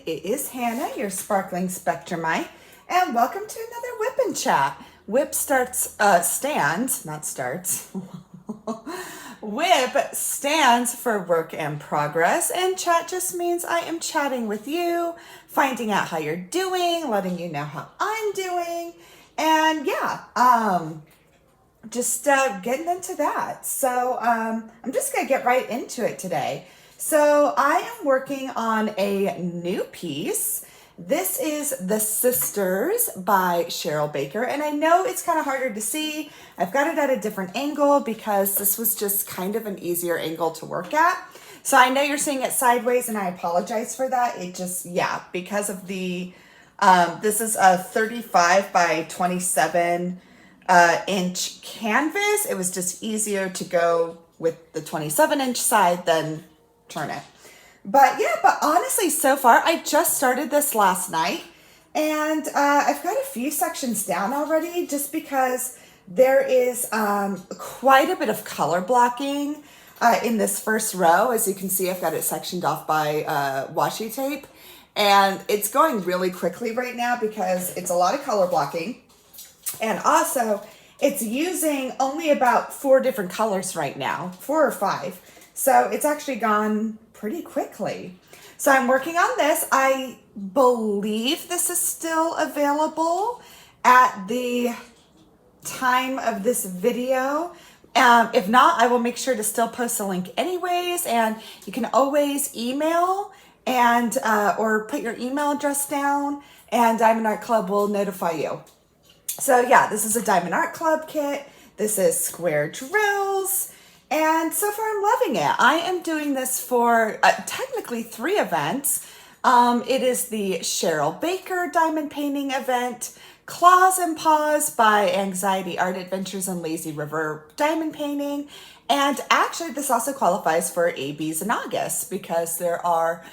It is Hannah, your sparkling spectrumite, and welcome to another WIP and Chat. WIP WIP stands for work in progress, and chat just means I am chatting with you, finding out how you're doing, letting you know how I'm doing, and just getting into that. So I'm just gonna get right into it today. So I am working on a new piece. This is The Sisters by Cheryl Baker, and I know it's kind of harder to see. I've got it at a different angle because this was just kind of an easier angle to work at. So I know you're seeing it sideways, and I apologize for that. It just, because of the, this is a 35 by 27 inch canvas. It was just easier to go with the 27-inch side than turn it. But honestly, so far, I just started this last night, and I've got a few sections down already just because there is quite a bit of color blocking in this first row. As you can see, I've got it sectioned off by washi tape, and it's going really quickly right now because it's a lot of color blocking, and also it's using only about 4 different colors right now, 4 or 5. So it's actually gone pretty quickly. So I'm working on this. I believe this is still available at the time of this video. If not, I will make sure to still post a link anyways, and you can always email and or put your email address down, and Diamond Art Club will notify you. So this is a Diamond Art Club kit. This is square drills. And so far I'm loving it. I am doing this for technically 3 events. It is the Cheryl Baker diamond painting event, Claws and Paws by Anxiety Art Adventures and Lazy River diamond painting. And actually this also qualifies for ABs in August because there are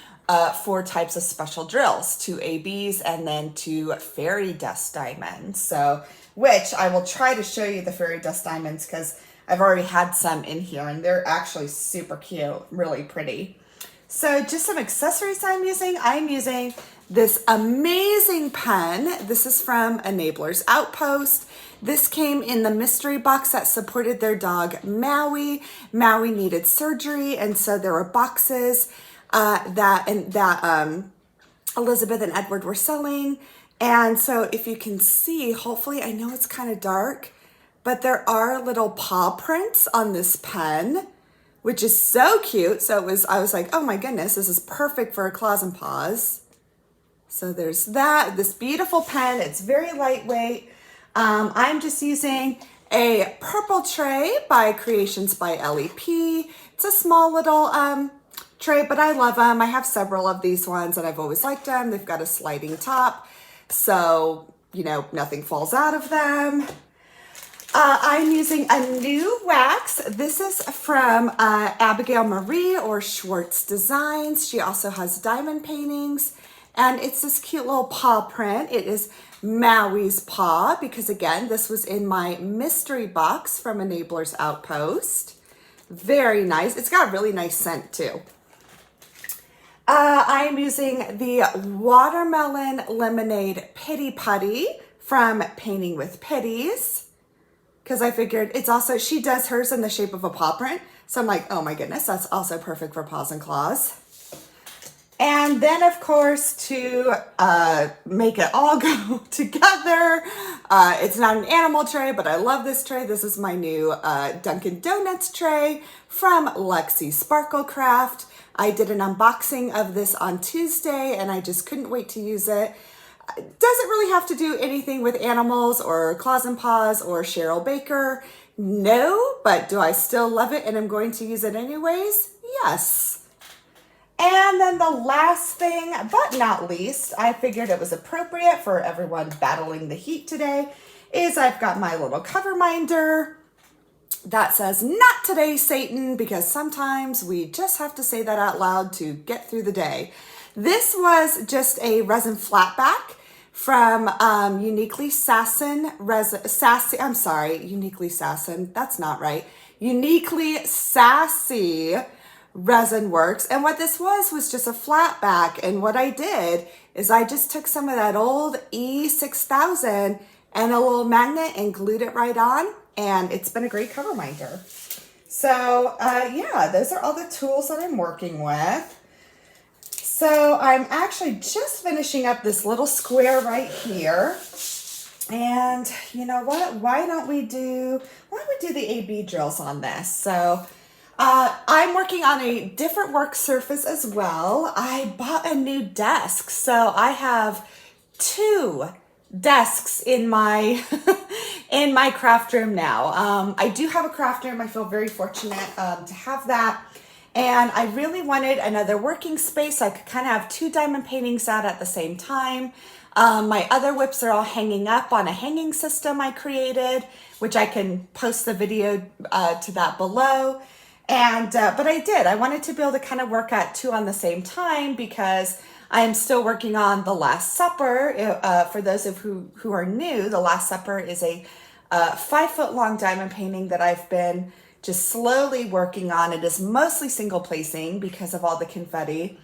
4 types of special drills, 2 ABs and then 2 fairy dust diamonds. So, which I will try to show you the fairy dust diamonds because I've already had some in here and they're actually super cute, really pretty. So just some accessories I'm using. I'm using this amazing pen. This is from Enabler's Outpost. This came in the mystery box that supported their dog, Maui. Maui needed surgery, and so there were boxes that Elizabeth and Edward were selling. And so if you can see, hopefully, I know it's kind of dark, but there are little paw prints on this pen, which is so cute. So I was like, oh my goodness, this is perfect for a Claws and Paws. So there's that, this beautiful pen. It's very lightweight. I'm just using a purple tray by Creations by LEP. It's a small little tray, but I love them. I have several of these ones and I've always liked them. They've got a sliding top, so, nothing falls out of them. I'm using a new wax. This is from Abigail Marie or Schwartz Designs. She also has diamond paintings, and it's this cute little paw print. It is Maui's paw because, again, this was in my mystery box from Enabler's Outpost. Very nice. It's got a really nice scent, too. I'm using the Watermelon Lemonade Pity Putty from Painting with Pitties, because I figured it's also, she does hers in the shape of a paw print. So I'm like, oh my goodness, that's also perfect for Paws and Claws. And then, of course, to make it all go together, it's not an animal tray, but I love this tray. This is my new Dunkin' Donuts tray from Lexi Sparkle Craft. I did an unboxing of this on Tuesday, and I just couldn't wait to use it. Doesn't really have to do anything with animals or Claws and Paws or Cheryl Baker. No, but do I still love it and I'm going to use it anyways? Yes. And then the last thing, but not least, I figured it was appropriate for everyone battling the heat today, is I've got my little cover minder that says, "Not today, Satan," because sometimes we just have to say that out loud to get through the day. This was just a resin flatback from Uniquely Sassy, Uniquely Sassy resin works. And what this was just a flat back. And what I did is I just took some of that old E6000 and a little magnet and glued it right on. And it's been a great cover minder. So yeah, those are all the tools that I'm working with. So I'm actually just finishing up this little square right here. And you know what? Why don't we do the AB drills on this? So I'm working on a different work surface as well. I bought a new desk. So I have 2 desks in my in my craft room now. I do have a craft room. I feel very fortunate to have that. And I really wanted another working space so I could kind of have 2 diamond paintings out at the same time. My other WIPs are all hanging up on a hanging system I created, which I can post the video to that below. And but I wanted to be able to kind of work at 2 on the same time because I am still working on The Last Supper. For those of who are new, The Last Supper is a 5-foot long diamond painting that I've been just slowly working on. It is mostly single placing because of all the confetti,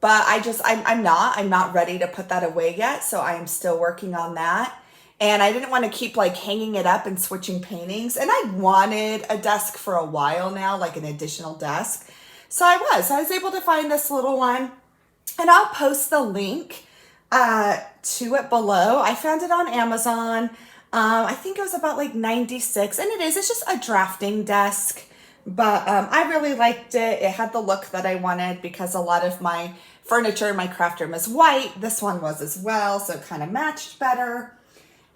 but I'm not ready to put that away yet. So I am still working on that. And I didn't want to keep like hanging it up and switching paintings. And I wanted a desk for a while now, like an additional desk. So I was able to find this little one, and I'll post the link to it below. I found it on Amazon. I think it was about like 96, and it's just a drafting desk, but I really liked it. It had the look that I wanted because a lot of my furniture in my craft room is white. This one was as well, so it kind of matched better.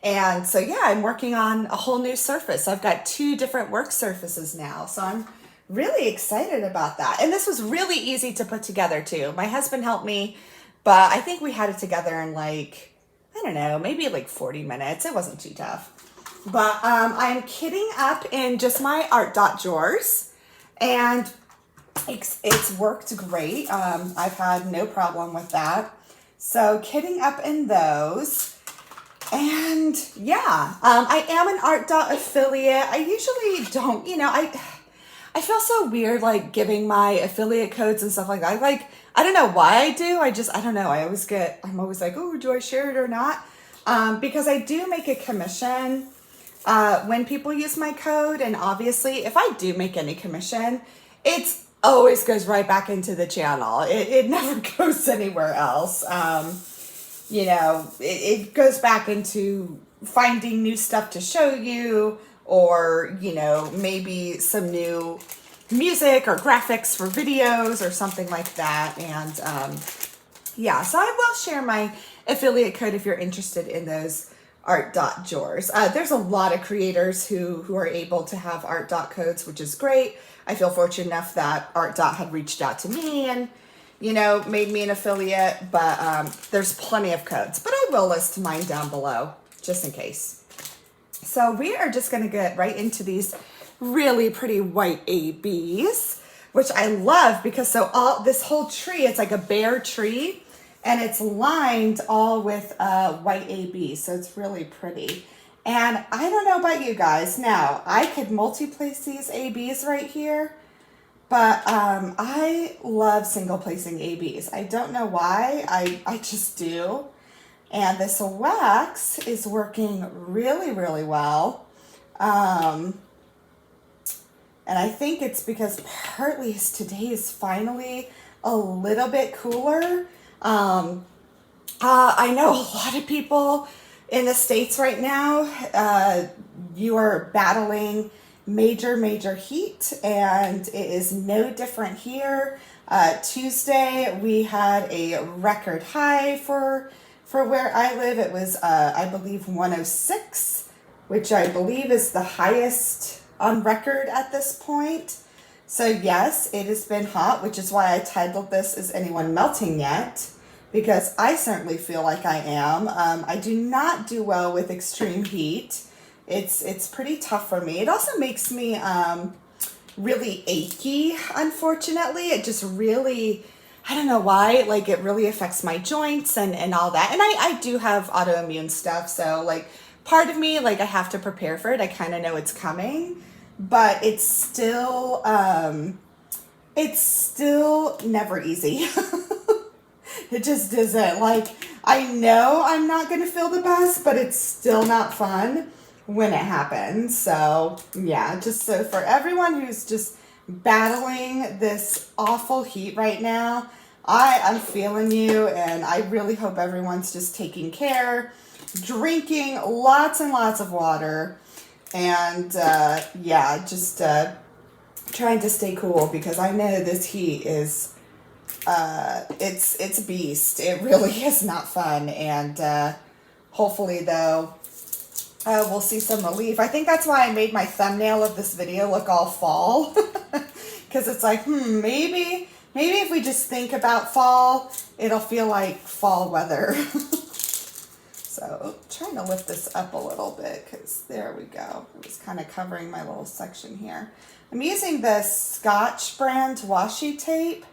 And so yeah, I'm working on a whole new surface. I've got 2 different work surfaces now, so I'm really excited about that. And this was really easy to put together too. My husband helped me, but I think we had it together in like, I don't know, maybe like 40 minutes. It wasn't too tough. But I'm kitting up in just my ARTDOT drawers, and it's worked great. I've had no problem with that. So kitting up in those. And yeah, I am an ARTDOT affiliate. I usually don't, I feel so weird like giving my affiliate codes and stuff like that. I don't know why I do. I don't know. I'm always like, oh, do I share it or not? Because I do make a commission when people use my code. And obviously, if I do make any commission, it's always goes right back into the channel. It never goes anywhere else. It goes back into finding new stuff to show you, or, maybe some new music or graphics for videos or something like that. And yeah, so I will share my affiliate code if you're interested in those ARTDOT drawers. There's a lot of creators who are able to have ARTDOT codes, which is great. I feel fortunate enough that ARTDOT had reached out to me and, made me an affiliate, but there's plenty of codes. But I will list mine down below just in case. So we are just going to get right into these really pretty white ABs, which I love because this whole tree, it's like a bare tree, and it's lined all with white AB, so it's really pretty. And I don't know about you guys. Now, I could multi-place these ABs right here, but I love single placing ABs. I don't know why, I just do. And this wax is working really, really well. And I think it's because partly today is finally a little bit cooler. I know a lot of people in the States right now, you are battling major heat, and it is no different here. Tuesday, we had a record high for where I live. It was, I believe, 106, which I believe is the highest on record at this point. So yes, it has been hot, which is why I titled this, Is Anyone Melting Yet? Because I certainly feel like I am. I do not do well with extreme heat. It's pretty tough for me. It also makes me really achy, unfortunately. It just really, I don't know why, like it really affects my joints and all that. And I do have autoimmune stuff, so like part of me, like I have to prepare for it. I kind of know it's coming, but it's still, it's still never easy. It just isn't. Like, I know I'm not going to feel the best, but it's still not fun when it happens. So, yeah, just so for everyone who's just battling this awful heat right now, I'm feeling you, and I really hope everyone's just taking care, drinking lots and lots of water, and yeah, just trying to stay cool, because I know this heat is it's a beast. It really is not fun, and hopefully though we'll see some relief. I think that's why I made my thumbnail of this video look all fall, because it's like, maybe if we just think about fall, it'll feel like fall weather. So trying to lift this up a little bit, because there we go. It was kind of covering my little section here. I'm using the Scotch brand washi tape,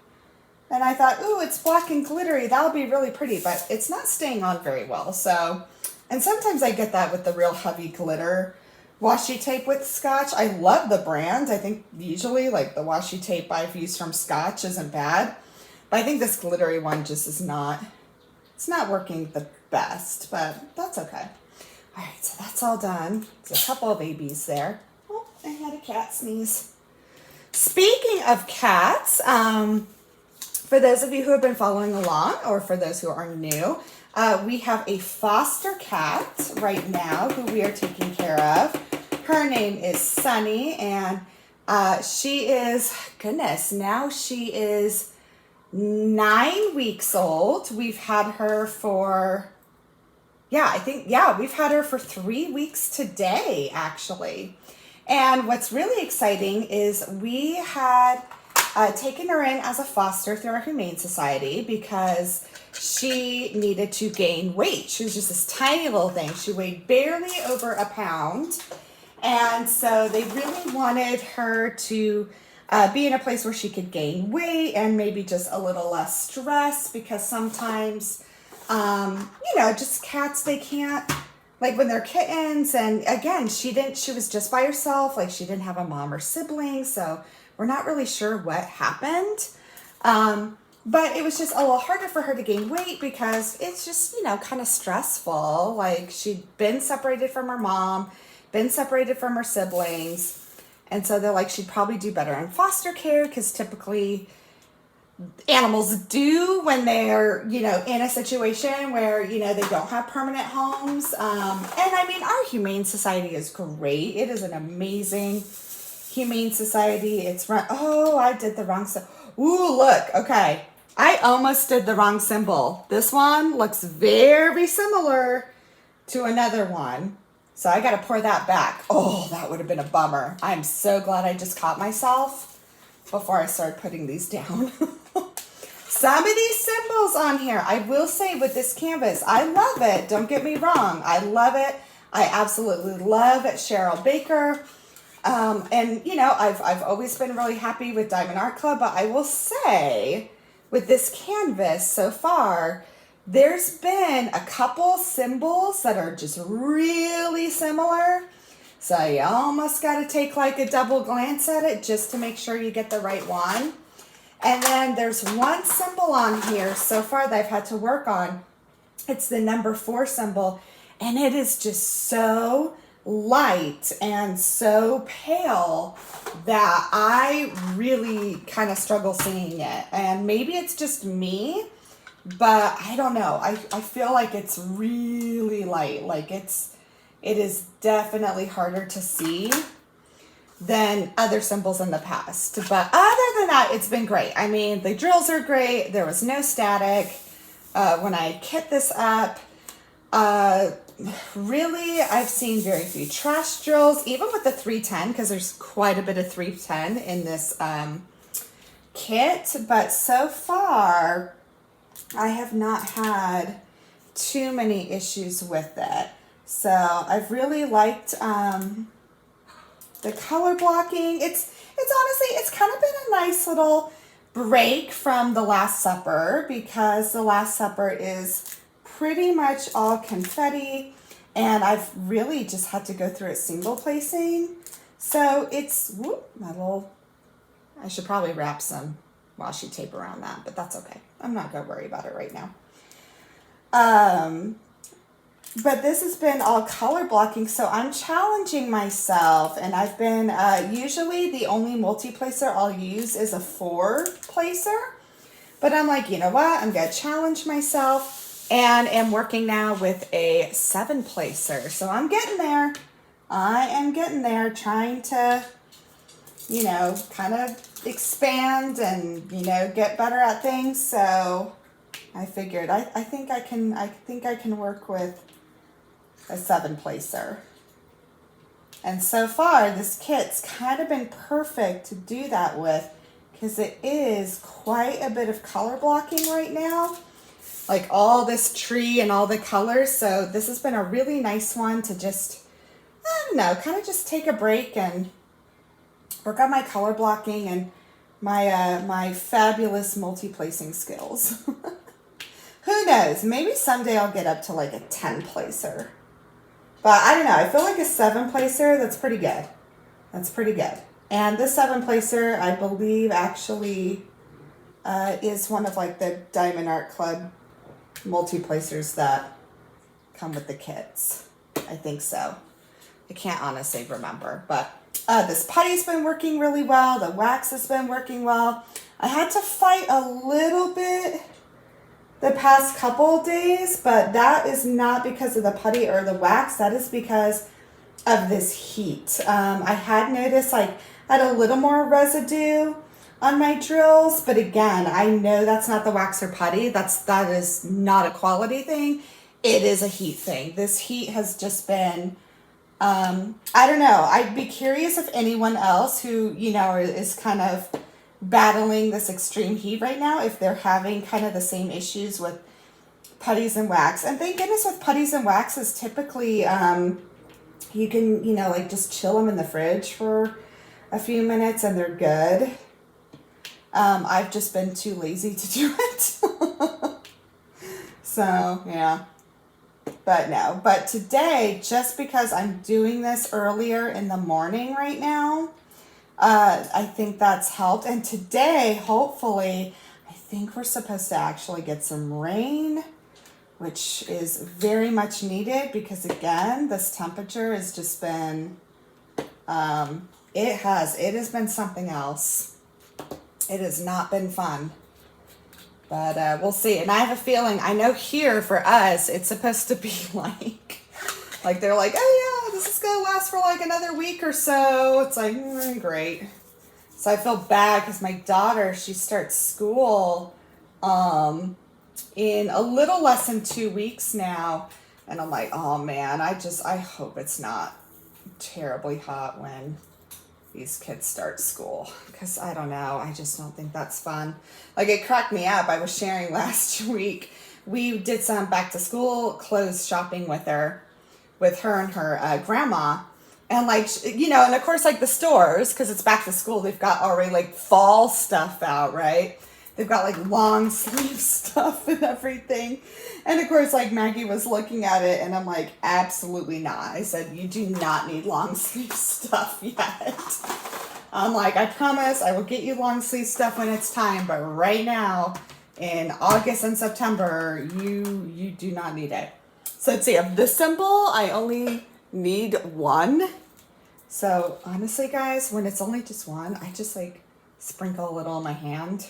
and I thought, ooh, it's black and glittery. That'll be really pretty, but it's not staying on very well. So, and sometimes I get that with the real heavy glitter washi tape with Scotch. I love the brand. I think usually like the washi tape I've used from Scotch isn't bad, but I think this glittery one just is not, it's not working the best, but that's okay. All right, so that's all done. There's a couple of babies there. Oh, I had a cat sneeze. Speaking of cats, for those of you who have been following along, or for those who are new, we have a foster cat right now who we are taking care of. Her name is Sunny, and she is, goodness, now she is 9 weeks old. We've had her for, we've had her for 3 weeks today, actually. And what's really exciting is we had taken her in as a foster through our Humane Society because she needed to gain weight. She was just this tiny little thing. She weighed barely over a pound. And so they really wanted her to be in a place where she could gain weight and maybe just a little less stress, because sometimes, just cats, they can't, like when they're kittens, and again, she was just by herself, like she didn't have a mom or sibling, so we're not really sure what happened. But it was just a little harder for her to gain weight because it's just, kind of stressful. Like she'd been separated from her mom, been separated from her siblings. And so they're like, she'd probably do better in foster care, because typically animals do when they're, in a situation where, they don't have permanent homes. And I mean, our Humane Society is great. It is an amazing Humane Society. It's run, oh, I did the wrong symbol. Ooh, look, okay. I almost did the wrong symbol. This one looks very similar to another one. So I got to pour that back. Oh, that would have been a bummer. I'm so glad I just caught myself before I started putting these down. Some of these symbols on here, I will say with this canvas, I love it. Don't get me wrong. I love it. I absolutely love Cheryl Baker. And I've always been really happy with Diamond Art Club, but I will say with this canvas so far, there's been a couple symbols that are just really similar. So you almost got to take like a double glance at it just to make sure you get the right one. And then there's one symbol on here so far that I've had to work on. It's the number 4 symbol, and it is just so light and so pale that I really kind of struggle seeing it. And maybe it's just me, but I don't know. I feel like it's really light. Like it is definitely harder to see than other symbols in the past. But other than that, it's been great. I mean, the drills are great. There was no static when I kit this up. Really, I've seen very few trash drills, even with the 310, because there's quite a bit of 310 in this kit. But so far, I have not had too many issues with it. So I've really liked the color blocking. It's honestly, it's kind of been a nice little break from the Last Supper, because the Last Supper is pretty much all confetti, and I've really just had to go through it single placing. So it's, whoop, my little I should probably wrap some washi tape around that, but that's okay. I'm not gonna worry about it right now. But this has been all color blocking, so I'm challenging myself, and I've been, usually the only multi-placer I'll use is a 4-placer, but I'm like, you know what, I'm gonna challenge myself, and am working now with a 7-placer, so I'm getting there. I am getting there, trying to, you know, kind of expand and, you know, get better at things, so I figured I think I can work with a 7-placer. And so far, this kit's kind of been perfect to do that with because it is quite a bit of color blocking right now. Like all this tree and all the colors. So this has been a really nice one to just, I don't know, kind of just take a break and work on my color blocking and my fabulous multi-placing skills. Who knows? Maybe someday I'll get up to like a 10-placer. But I don't know. I feel like a 7-placer, that's pretty good. That's pretty good. And this 7-placer, I believe, actually is one of like the Diamond Art Club multi-placers that come with the kits. I think so. I can't honestly remember. But this putty's been working really well. The wax has been working well. I had to fight a little bit the past couple of days, but that is not because of the putty or the wax. That is because of this heat. I had noticed like I had a little more residue on my drills, but again, I know that's not the wax or putty. That is not a quality thing. It is a heat thing. This heat has just been, I don't know. I'd be curious if anyone else who, you know, is kind of battling this extreme heat right now, if they're having kind of the same issues with putties and wax. And thank goodness with putties and waxes, typically you can, you know, like just chill them in the fridge for a few minutes and they're good. I've just been too lazy to do it. So yeah, but no, but today, just because I'm doing this earlier in the morning right now, I think that's helped. And today, hopefully, I think we're supposed to actually get some rain, which is very much needed because again, this temperature has just been, it has been something else. It has not been fun, but we'll see. And I have a feeling, I know here for us, it's supposed to be like they're like, oh yeah, this is gonna last for like another week or so. It's like, great. So I feel bad because my daughter, she starts school in a little less than 2 weeks now. And I'm like, oh man, I hope it's not terribly hot when these kids start school. Because I don't know, I just don't think that's fun. Like it cracked me up. I was sharing last week, we did some back to school clothes shopping with her and her grandma. And like, you know, and of course like the stores, because it's back to school, they've got already like fall stuff out, right? They've got like long sleeve stuff and everything. And of course like Maggie was looking at it and I'm like, absolutely not. I said, you do not need long sleeve stuff yet. I'm like, I promise I will get you long sleeve stuff when it's time. But right now in August and September, you do not need it. So let's see, of this symbol, I only need one. So honestly, guys, when it's only just one, I just like sprinkle a little on my hand.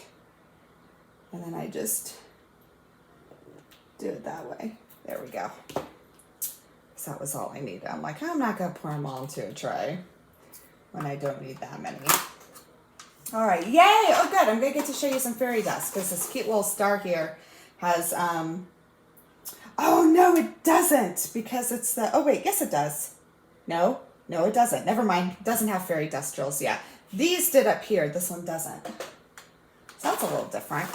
And then I just do it that way. There we go. So that was all I needed. I'm like, I'm not going to pour them all into a tray when I don't need that many. All right, yay! Oh, good. I'm going to get to show you some fairy dust because this cute little star here has... Oh, no, it doesn't because it's the... Oh, wait, yes, it does. No, it doesn't. Never mind. It doesn't have fairy dust drills yet. These did up here. This one doesn't. So that's a little different.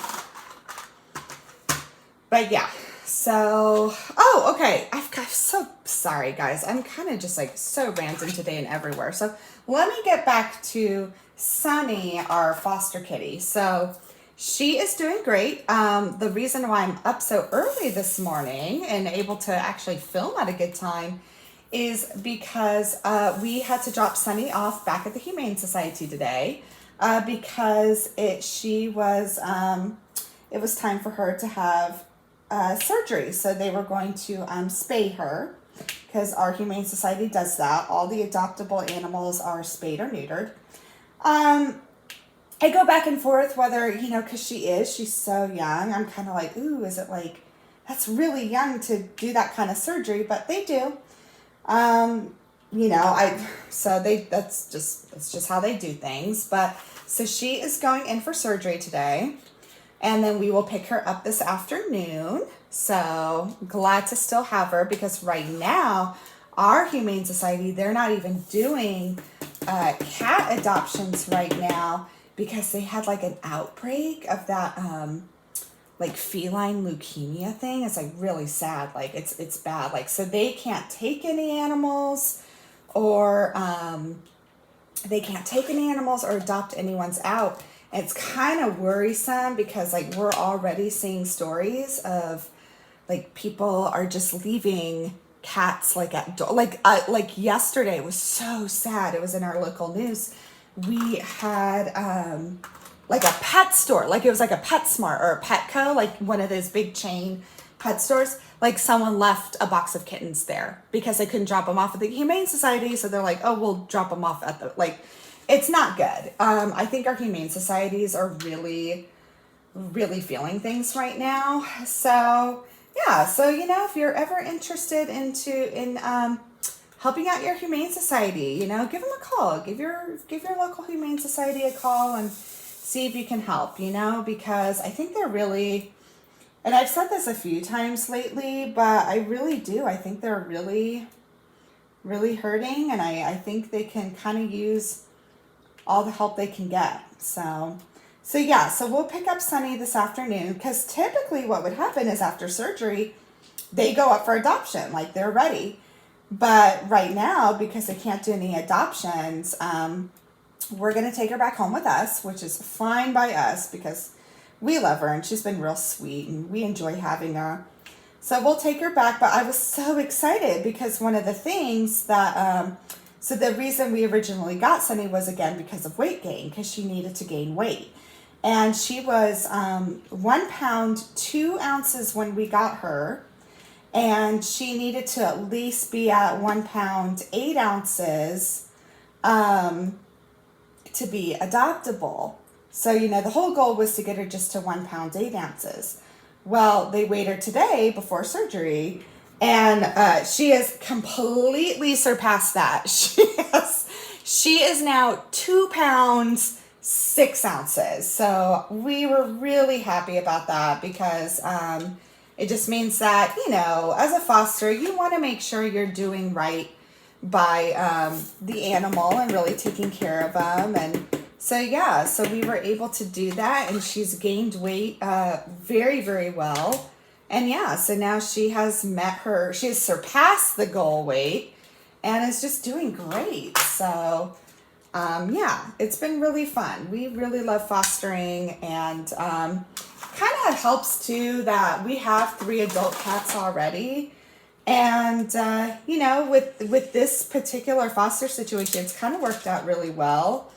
But yeah, so... Oh, okay. I'm so sorry, guys. I'm kind of just like so random today and everywhere. So let me get back to Sunny, our foster kitty. So... She is doing great. The reason why I'm up so early this morning and able to actually film at a good time is because we had to drop Sunny off back at the Humane Society today. because it was time for her to have surgery. So they were going to spay her, because our Humane Society does that. All the adoptable animals are spayed or neutered. I go back and forth whether, because she's so young. I'm kind of like, ooh, is it like, that's really young to do that kind of surgery, but they do. That's just how they do things. But so she is going in for surgery today, and then we will pick her up this afternoon. So glad to still have her, because right now our Humane Society, they're not even doing cat adoptions right now, because they had like an outbreak of that like feline leukemia thing. It's like really sad. Like it's bad. Like, so they can't take any animals, or adopt anyone's out. And it's kind of worrisome, because like we're already seeing stories of like people are just leaving cats like at like yesterday was so sad. It was in our local news. We had like a pet store, like it was like a PetSmart or a Petco, like one of those big chain pet stores. Like someone left a box of kittens there because they couldn't drop them off at the Humane Society. So they're like, oh, we'll drop them off at the, like, it's not good. I think our Humane Societies are really, really feeling things right now. So yeah, so if you're ever interested in helping out your Humane Society, give them a call. Give your local Humane Society a call and see if you can help, because I think they're really, and I've said this a few times lately, but I really do. I think they're really, really hurting, and I think they can kind of use all the help they can get. So we'll pick up Sunny this afternoon, because typically what would happen is after surgery, they go up for adoption, like they're ready. But right now, because they can't do any adoptions, we're going to take her back home with us, which is fine by us, because we love her and she's been real sweet and we enjoy having her. So we'll take her back. But I was so excited, because one of the things that, so the reason we originally got Sunny was, again, because of weight gain, because she needed to gain weight. And she was 1 pound, 2 ounces when we got her. And she needed to at least be at 1 pound, 8 ounces to be adoptable. So, the whole goal was to get her just to 1 pound, 8 ounces. Well, they weighed her today before surgery, and she has completely surpassed that. She is now 2 pounds, 6 ounces. So we were really happy about that, because it just means that, as a foster, you want to make sure you're doing right by the animal and really taking care of them. And so we were able to do that, and she's gained weight very, very well. And so now she has surpassed the goal weight and is just doing great. So it's been really fun. We really love fostering, and kind of helps too that we have 3 adult cats already. And, with this particular foster situation, it's kind of worked out really well,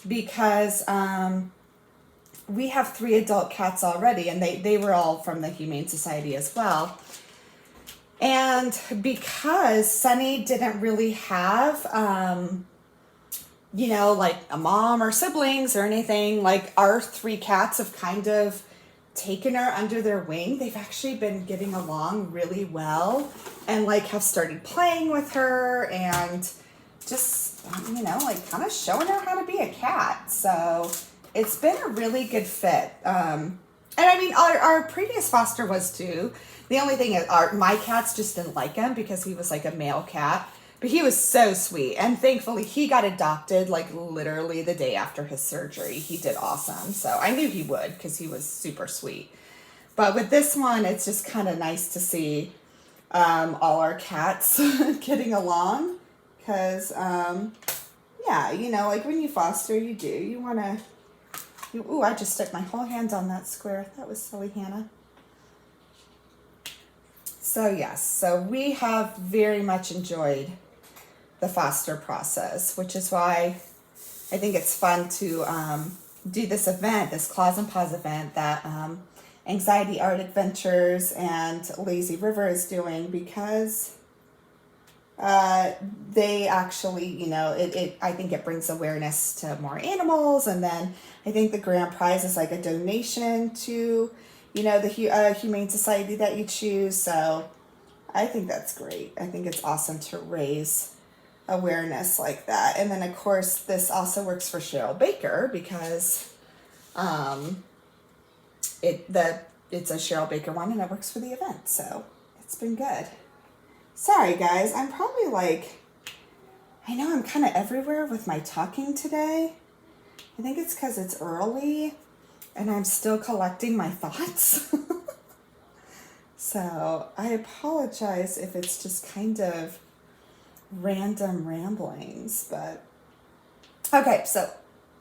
because we have 3 adult cats already, and they were all from the Humane Society as well. And because Sunny didn't really have, like a mom or siblings or anything, like our 3 cats have kind of taken her under their wing. They've actually been getting along really well, and like have started playing with her and just, like kind of showing her how to be a cat. So it's been a really good fit. And I mean, our previous foster was too. The only thing is my cats just didn't like him because he was like a male cat. But he was so sweet, and thankfully he got adopted like literally the day after his surgery. He did awesome. So I knew he would, because he was super sweet. But with this one, it's just kind of nice to see all our cats getting along, because like when you foster, you want to, ooh, I just stuck my whole hand on that square. That was silly, Hannah. So yes, so we have very much enjoyed the foster process, which is why I think it's fun to do this event, this Claws and Paws event that Anxiety Art Adventures and Lazy River is doing, because they actually, you know, I think it brings awareness to more animals. And then I think the grand prize is like a donation to, you know, the humane society that you choose. So I think that's great. I think it's awesome to raise awareness like that. And then of course this also works for Cheryl Baker, because it's a Cheryl Baker one, and it works for the event, so it's been good. Sorry guys, I'm probably like, I know I'm kind of everywhere with my talking today. I think it's because it's early and I'm still collecting my thoughts. So I apologize if it's just kind of random ramblings, but okay, so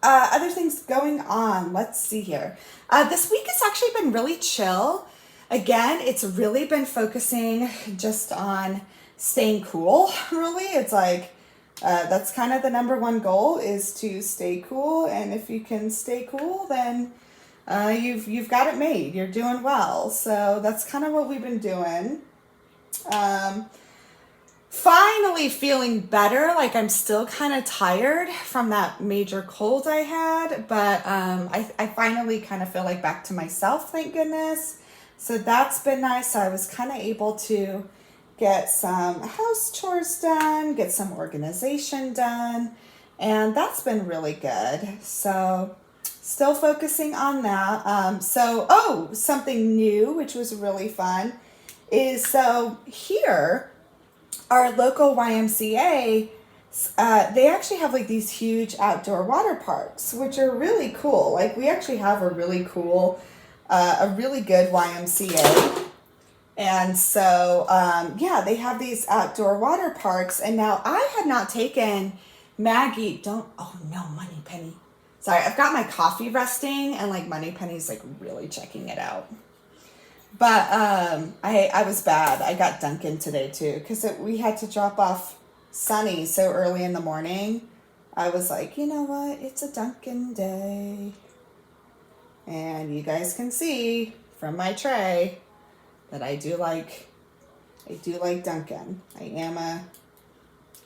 other things going on. Let's see here. This week has actually been really chill. Again, it's really been focusing just on staying cool, really. It's like, that's kind of the number one goal, is to stay cool. And if you can stay cool, then you've got it made. You're doing well. So that's kind of what we've been doing. Finally feeling better. Like, I'm still kind of tired from that major cold I had, but I finally kind of feel like back to myself, thank goodness. So that's been nice. I was kind of able to get some house chores done, get some organization done, and that's been really good. So still focusing on that. Something new, which was really fun, is so here, our local YMCA, they actually have like these huge outdoor water parks, which are really cool. Like, we actually have a really cool, a really good YMCA. And so, they have these outdoor water parks. And now I had not taken Maggie, Money Penny. Sorry, I've got my coffee resting, and like Money Penny's like really checking it out. But I was bad. I got Duncan today too, because we had to drop off Sunny so early in the morning. I was like, you know what? It's a Duncan day. And you guys can see from my tray that I do like Duncan. I am a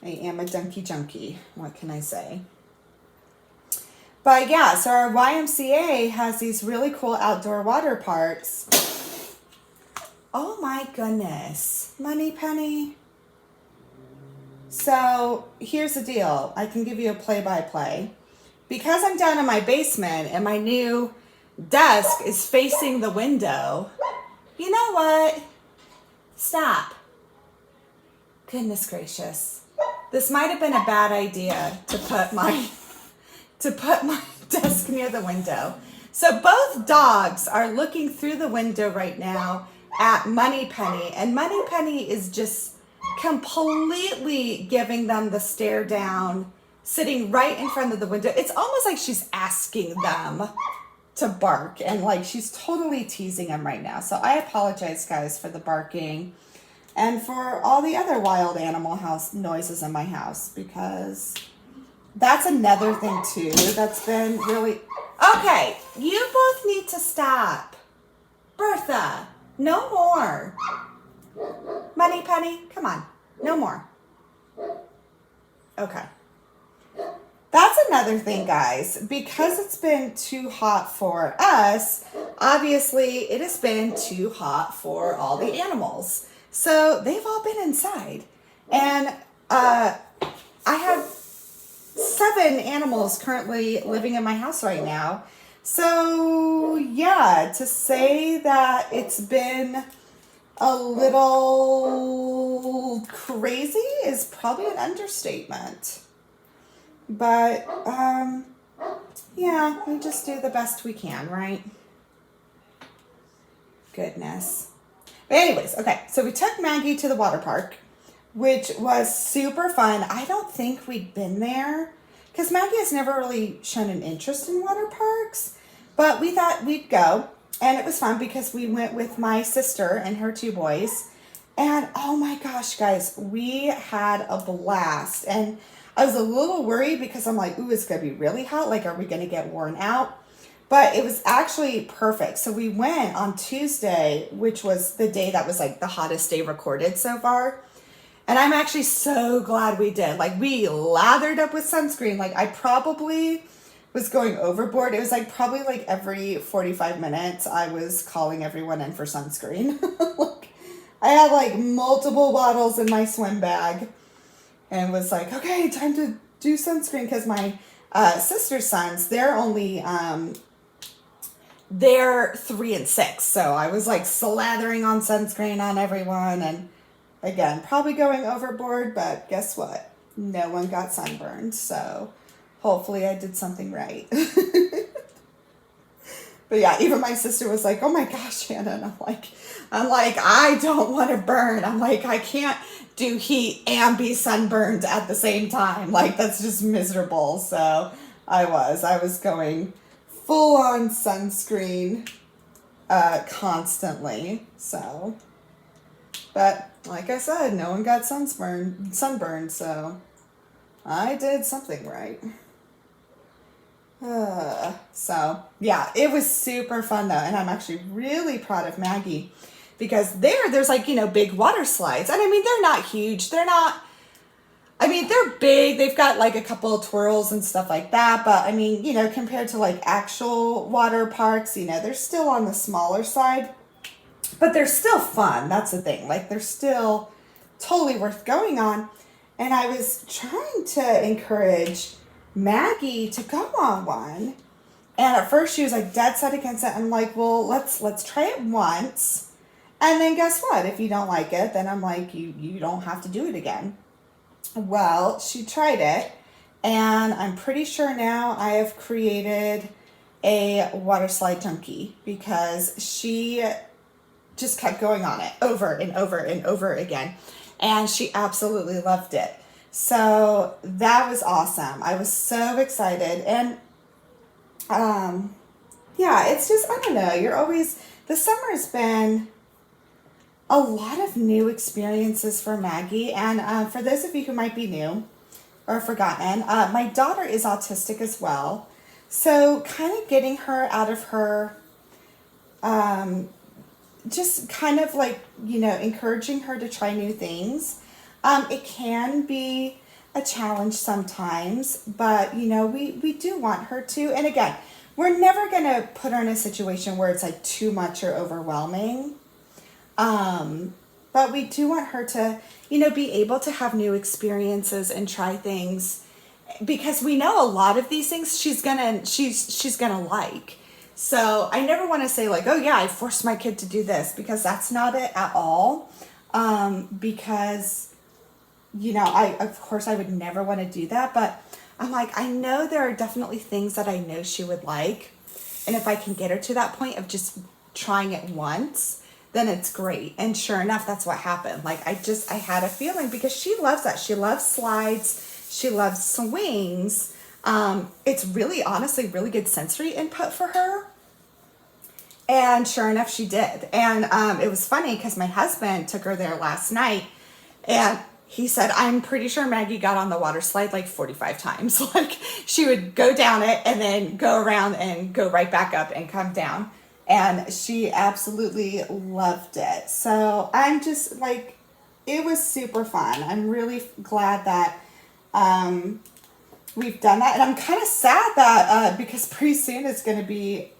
Dunky junkie. What can I say? But yeah, so our YMCA has these really cool outdoor water parks. Oh my goodness. Money Penny. So here's the deal. I can give you a play-by-play. Because I'm down in my basement and my new desk is facing the window, you know what? Stop. Goodness gracious. This might have been a bad idea to put my desk near the window. So both dogs are looking through the window right now at Money Penny, and Money Penny is just completely giving them the stare down, sitting right in front of the window. It's almost like she's asking them to bark, and like she's totally teasing them right now. So I apologize, guys, for the barking and for all the other wild animal house noises in my house, because that's another thing too that's been really... Okay, you both need to stop. Bertha, no more. Money Penny, come on, no more. Okay. That's another thing, guys. Because it's been too hot for us, obviously it has been too hot for all the animals. So they've all been inside. And I have 7 animals currently living in my house right now. So yeah, to say that it's been a little crazy is probably an understatement. But yeah, we just do the best we can, right? Goodness. But anyways, okay, so we took Maggie to the water park, which was super fun. I don't think we'd been there because Maggie has never really shown an interest in water parks, but we thought we'd go. And it was fun because we went with my sister and her 2 boys. And oh my gosh, guys, we had a blast. And I was a little worried because I'm like, ooh, it's going to be really hot. Like, are we going to get worn out? But it was actually perfect. So we went on Tuesday, which was the day that was like the hottest day recorded so far. And I'm actually so glad we did. Like, we lathered up with sunscreen. Like, I probably was going overboard. It was like probably like every 45 minutes I was calling everyone in for sunscreen. Like, I had like multiple bottles in my swim bag and was like, okay, time to do sunscreen, because my sister's sons, they're 3 and 6. So I was like slathering on sunscreen on everyone, and again, probably going overboard, but guess what? No one got sunburned, so hopefully I did something right. But yeah, even my sister was like, oh my gosh, Hannah. And I'm like, I don't want to burn. I'm like, I can't do heat and be sunburned at the same time. Like, that's just miserable. So I was going full on sunscreen constantly. So, but like I said, no one got sunburned. So I did something right. So yeah, it was super fun though, and I'm actually really proud of Maggie, because there's like, big water slides, and I mean, they're not huge, they're big, they've got like a couple of twirls and stuff like that, but I mean, compared to like actual water parks, they're still on the smaller side, but they're still fun. That's the thing, like, they're still totally worth going on. And I was trying to encourage Maggie to go on one, and at first she was like dead set against it. I'm like, well, let's try it once, and then guess what? If you don't like it, then I'm like, you don't have to do it again. Well, she tried it, and I'm pretty sure now I have created a water slide junkie, because she just kept going on it over and over and over again, and she absolutely loved it. So that was awesome. I was so excited. And yeah, it's just, I don't know, the summer has been a lot of new experiences for Maggie. And for those of you who might be new or forgotten, my daughter is autistic as well. So kind of getting her out of her, just kind of like, encouraging her to try new things. It can be a challenge sometimes, but we do want her to. And again, we're never going to put her in a situation where it's like too much or overwhelming. But we do want her to, be able to have new experiences and try things, because we know a lot of these things she's gonna like. So I never want to say like, oh yeah, I forced my kid to do this, because that's not it at all. Because of course I would never want to do that, but I'm like, I know there are definitely things that I know she would like. And if I can get her to that point of just trying it once, then it's great. And sure enough, that's what happened. Like, I had a feeling, because she loves that. She loves slides. She loves swings. It's really, honestly, really good sensory input for her. And sure enough, she did. And it was funny, because my husband took her there last night, and he said, I'm pretty sure Maggie got on the water slide like 45 times. Like, she would go down it and then go around and go right back up and come down. And she absolutely loved it. So I'm just like, it was super fun. I'm really glad that we've done that. And I'm kind of sad that because pretty soon it's going to be,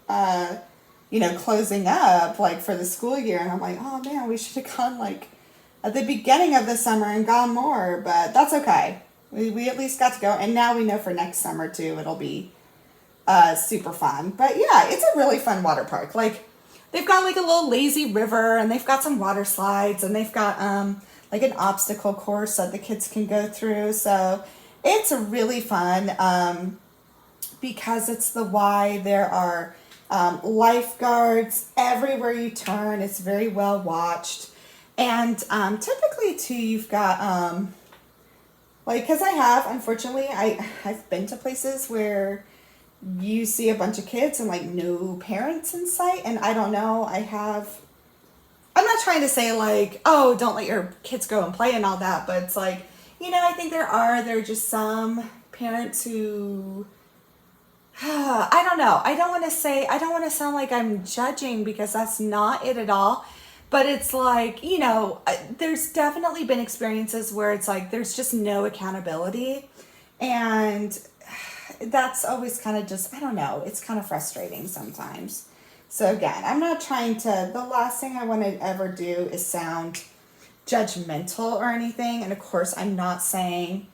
closing up like for the school year. And I'm like, oh man, we should have gone like at the beginning of the summer and gone more, but that's okay. We at least got to go, and now we know for next summer too, it'll be super fun. But yeah, it's a really fun water park. Like, they've got like a little lazy river, and they've got some water slides, and they've got like an obstacle course that the kids can go through. So it's really fun because it's the Y. There are lifeguards everywhere you turn. It's very well watched. And typically too, you've got because unfortunately I've been to places where you see a bunch of kids and like no parents in sight, and I don't know, I'm not trying to say like, oh, don't let your kids go and play and all that, but it's like, I think there are just some parents who, I don't know. I don't want to sound like I'm judging, because that's not it at all. But it's like, there's definitely been experiences where it's like there's just no accountability. And that's always kind of just, I don't know, it's kind of frustrating sometimes. So again, I'm not trying to, the last thing I want to ever do is sound judgmental or anything. And of course, I'm not saying,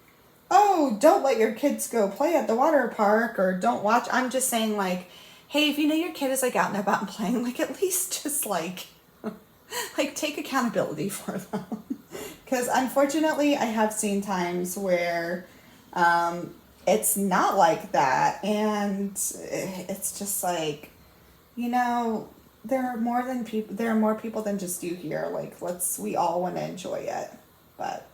oh, don't let your kids go play at the water park, or don't watch. I'm just saying, like, hey, if your kid is like out and about and playing, like, at least just like take accountability for them. Because unfortunately, I have seen times where it's not like that. And it's just like, there are more people than just you here. Like, we all want to enjoy it. But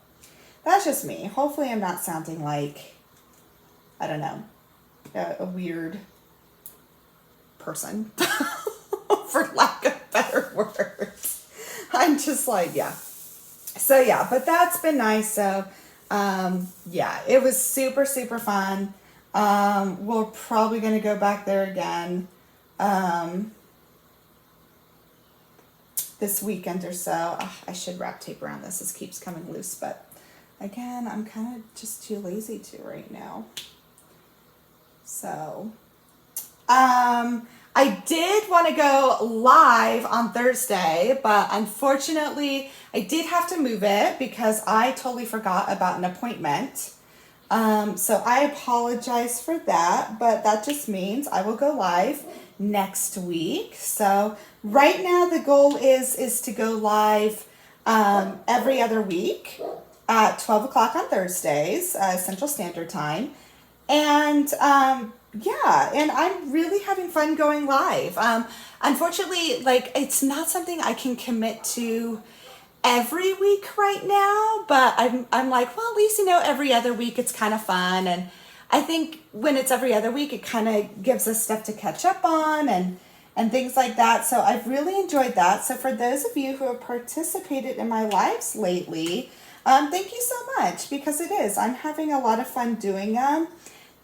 that's just me. Hopefully I'm not sounding like, I don't know, a weird person, for lack of better words. I'm just like, yeah. So yeah, but that's been nice. So yeah, it was super, super fun. We're probably going to go back there again this weekend or so. I should wrap tape around this. This keeps coming loose, but again, I'm kind of just too lazy to right now. So, I did want to go live on Thursday, but unfortunately, I did have to move it because I totally forgot about an appointment. So I apologize for that, but that just means I will go live next week. So right now the goal is to go live every other week at 12 o'clock on Thursdays, Central Standard Time. And yeah, and I'm really having fun going live. Unfortunately, like, it's not something I can commit to every week right now, but I'm like, well, at least, every other week it's kind of fun. And I think when it's every other week, it kind of gives us stuff to catch up on and things like that. So I've really enjoyed that. So for those of you who have participated in my lives lately, thank you so much, because I'm having a lot of fun doing them.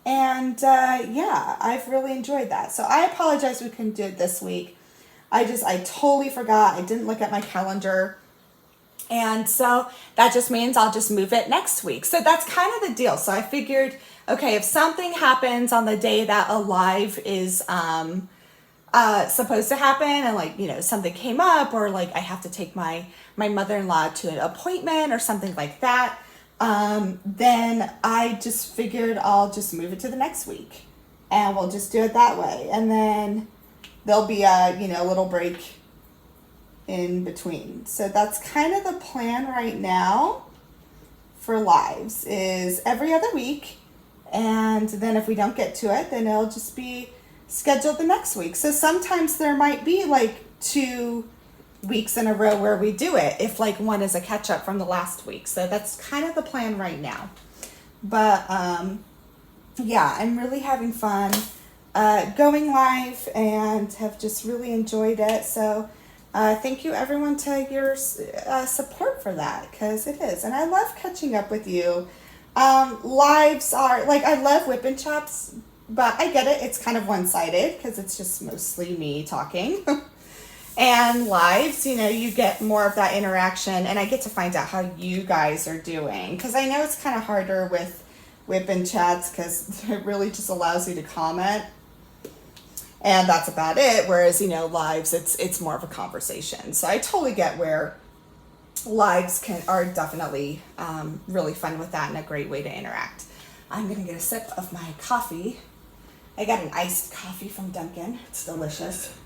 And yeah, I've really enjoyed that. So I apologize we couldn't do it this week. I totally forgot. I didn't look at my calendar. And so that just means I'll just move it next week. So that's kind of the deal. So I figured, okay, if something happens on the day that a live is supposed to happen, and like, something came up, or like I have to take my mother-in-law to an appointment or something like that, then I just figured I'll just move it to the next week, and we'll just do it that way. And then there'll be a, little break in between. So that's kind of the plan right now for lives, is every other week. And then if we don't get to it, then it'll just be scheduled the next week. So sometimes there might be like 2 weeks in a row where we do it, if like one is a catch up from the last week. So that's kind of the plan right now. But yeah, I'm really having fun going live, and have just really enjoyed it. So thank you everyone to your support for that, because it is. And I love catching up with you. Lives are, like, I love WIP and Chats, but I get it. It's kind of one-sided because it's just mostly me talking. And lives, you get more of that interaction, and I get to find out how you guys are doing. Because I know it's kind of harder with WIP and Chats, because it really just allows you to comment. And that's about it. Whereas, lives, it's more of a conversation. So I totally get where lives are definitely really fun with that, and a great way to interact. I'm going to get a sip of my coffee. I got an iced coffee from Dunkin'. It's delicious.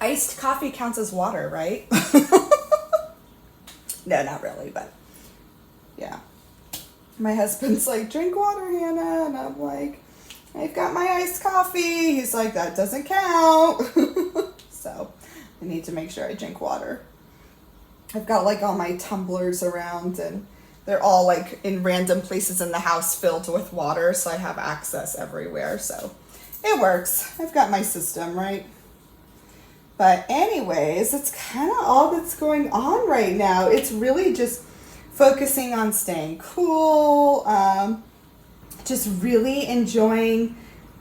Iced coffee counts as water, right? No, not really, but yeah. My husband's like, drink water, Hannah. And I'm like, I've got my iced coffee. He's like, that doesn't count. So I need to make sure I drink water. I've got like all my tumblers around, and they're all like in random places in the house filled with water. So I have access everywhere. So it works. I've got my system, right? But anyways, that's kind of all that's going on right now. It's really just focusing on staying cool, just really enjoying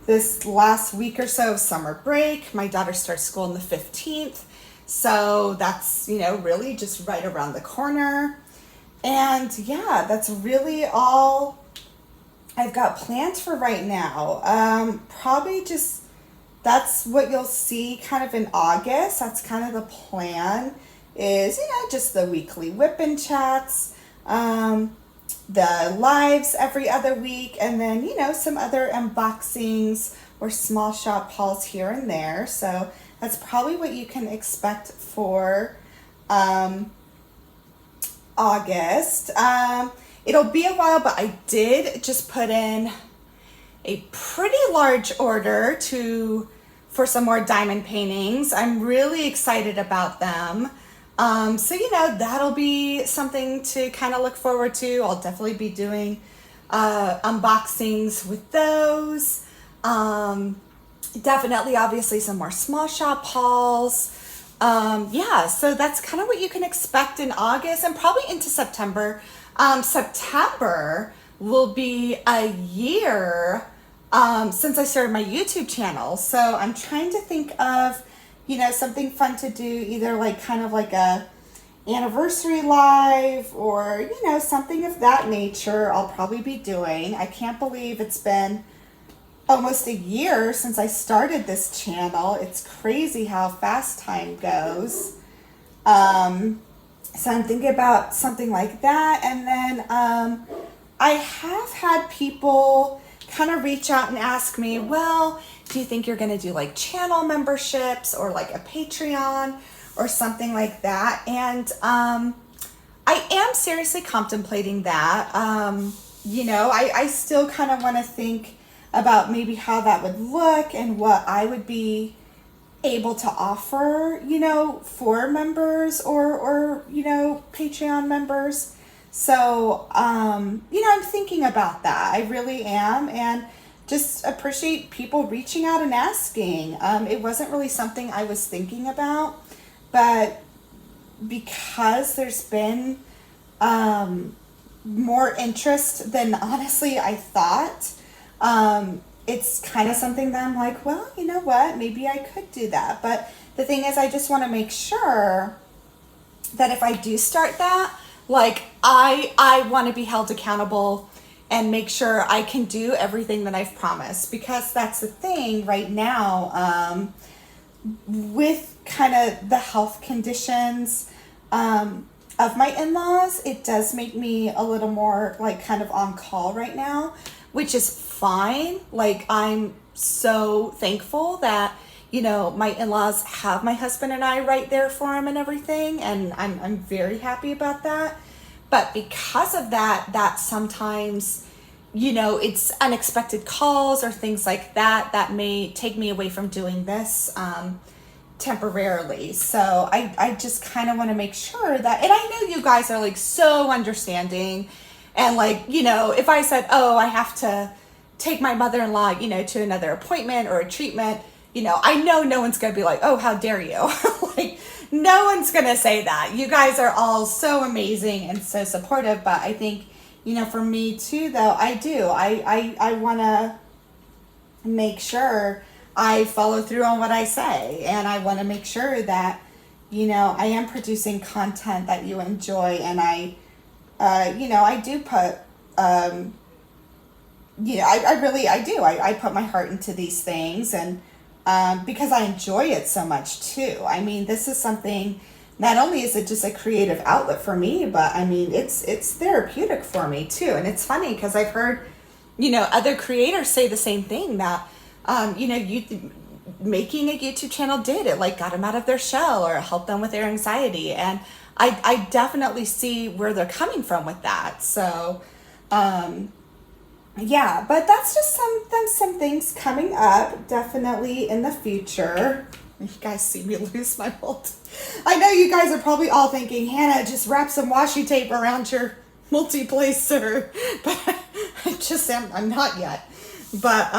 this last week or so of summer break. My daughter starts school on the 15th, so that's, really just right around the corner. And yeah, that's really all I've got planned for right now. Probably just, that's what you'll see kind of in August. That's kind of the plan is, just the weekly WIP and Chats, the lives every other week, and then, some other unboxings or small shop hauls here and there. So that's probably what you can expect for August. It'll be a while, but I did just put in a pretty large order for some more diamond paintings. I'm really excited about them. So, that'll be something to kind of look forward to. I'll definitely be doing unboxings with those. Definitely, obviously, some more small shop hauls. So that's kind of what you can expect in August and probably into September. September will be a year since I started my YouTube channel. So I'm trying to think of, something fun to do, either kind of like a anniversary live or, something of that nature I'll probably be doing. I can't believe it's been almost a year since I started this channel. It's crazy how fast time goes. So I'm thinking about something like that. And then I have had people kind of reach out and ask me, well, do you think you're going to do like channel memberships or like a Patreon or something like that? And I am seriously contemplating that. I still kind of want to think about maybe how that would look and what I would be able to offer, for members or Patreon members. So, I'm thinking about that. I really am. And just appreciate people reaching out and asking. It wasn't really something I was thinking about, but because there's been more interest than honestly I thought, it's kind of something that I'm like, well, you know what, maybe I could do that. But the thing is, I just want to make sure that if I do start that, I want to be held accountable and make sure I can do everything that I've promised, because that's the thing right now, with kind of the health conditions of my in-laws. It does make me a little more kind of on call right now, which is fine. I'm so thankful that, my in-laws have my husband and I right there for them and everything. And I'm very happy about that. But because of that sometimes, it's unexpected calls or things like that may take me away from doing this temporarily. So I just kind of want to make sure that, and I know you guys are so understanding. And if I said, oh, I have to take my mother-in-law, to another appointment or a treatment, I know no one's going to be like, oh, how dare you? No one's going to say that. You guys are all so amazing and so supportive. But I think, for me too, though, I want to make sure I follow through on what I say. And I want to make sure that, I am producing content that you enjoy. And I do put, I do. I put my heart into these things, and because I enjoy it so much too. I mean, this is something, not only is it just a creative outlet for me, but I mean, it's therapeutic for me too. And it's funny because I've heard, other creators say the same thing, that, making a YouTube channel did it, got them out of their shell or helped them with their anxiety. And I definitely see where they're coming from with that. So, yeah, but that's just some things coming up, definitely in the future. You guys see me lose my multi. I know you guys are probably all thinking, Hannah, just wrap some washi tape around your multi-placer. But I'm not yet. But,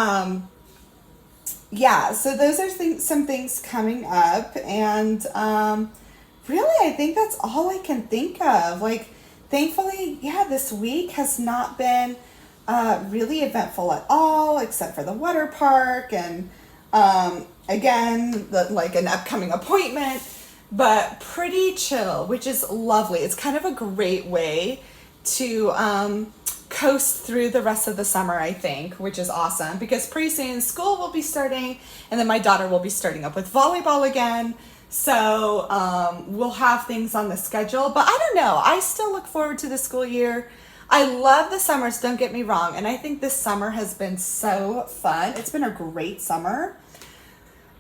yeah, so those are some things coming up, and really, I think that's all I can think of. Like, thankfully, yeah, this week has not been really eventful at all, except for the water park and again, like an upcoming appointment, but pretty chill, which is lovely. It's kind of a great way to coast through the rest of the summer, I think, which is awesome because pretty soon school will be starting, and then my daughter will be starting up with volleyball again. So we'll have things on the schedule, but I don't know. I still look forward to the school year. I love the summers, don't get me wrong. And I think this summer has been so fun. It's been a great summer.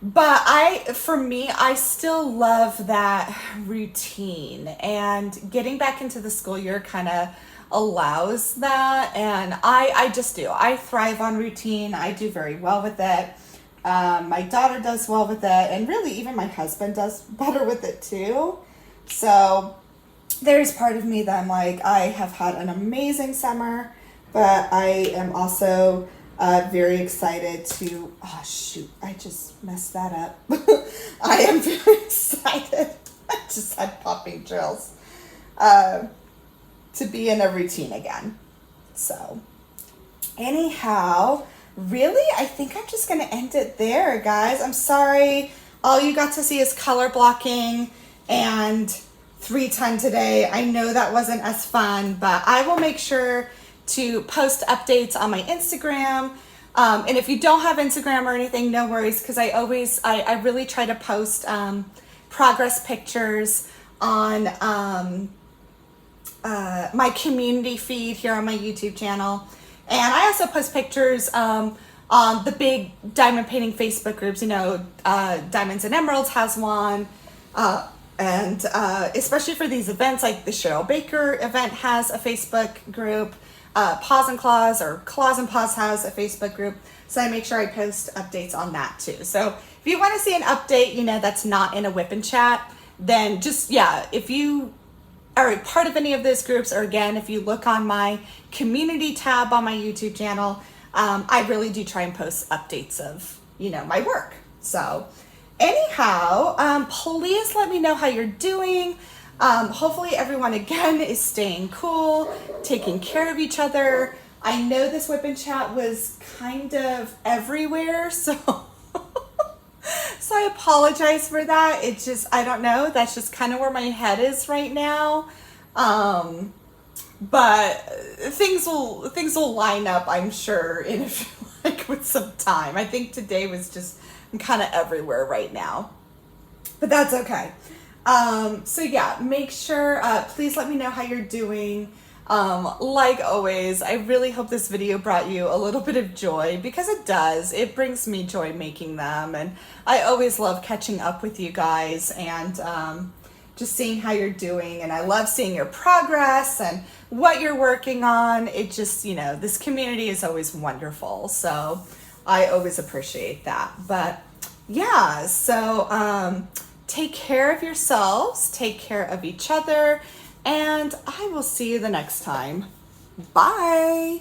But for me, I still love that routine, and getting back into the school year kind of allows that. And I just do. I thrive on routine. I do very well with it. My daughter does well with it, and really even my husband does better with it too. So there's part of me that I'm like, I have had an amazing summer, but I am also very excited to, oh shoot, I just messed that up. I am very excited. I just had popping drills to be in a routine again. So anyhow, really, I think I'm just going to end it there, guys. I'm sorry. All you got to see is color blocking and 310 today. I know that wasn't as fun, but I will make sure to post updates on my Instagram. And if you don't have Instagram or anything, no worries, because I really try to post progress pictures on my community feed here on my YouTube channel. And I also post pictures on the big diamond painting Facebook groups. You know, Diamonds and Emeralds has one. And especially for these events, like the Cheryl Baker event has a Facebook group. Paws and Claws, or Claws and Paws, has a Facebook group. So I make sure I post updates on that too. So if you want to see an update, you know, that's not in a WIP and Chat, then just, yeah, if you are a part of any of those groups, or again, if you look on my community tab on my YouTube channel, I really do try and post updates of, you know, my work. So anyhow, please let me know how you're doing. Hopefully everyone again is staying cool, taking care of each other. I know this WIP and Chat was kind of everywhere, so so I apologize for that. It's just, I don't know, that's just kind of where my head is right now. But things will line up, I'm sure, in like with some time. I think today was just, I'm kind of everywhere right now, but that's okay. So yeah, make sure, please let me know how you're doing. Like always, I really hope this video brought you a little bit of joy, because it does. It brings me joy making them, and I always love catching up with you guys and just seeing how you're doing. And I love seeing your progress and what you're working on. It just, you know, this community is always wonderful. So I always appreciate that. But yeah, so take care of yourselves, take care of each other, and I will see you the next time. Bye.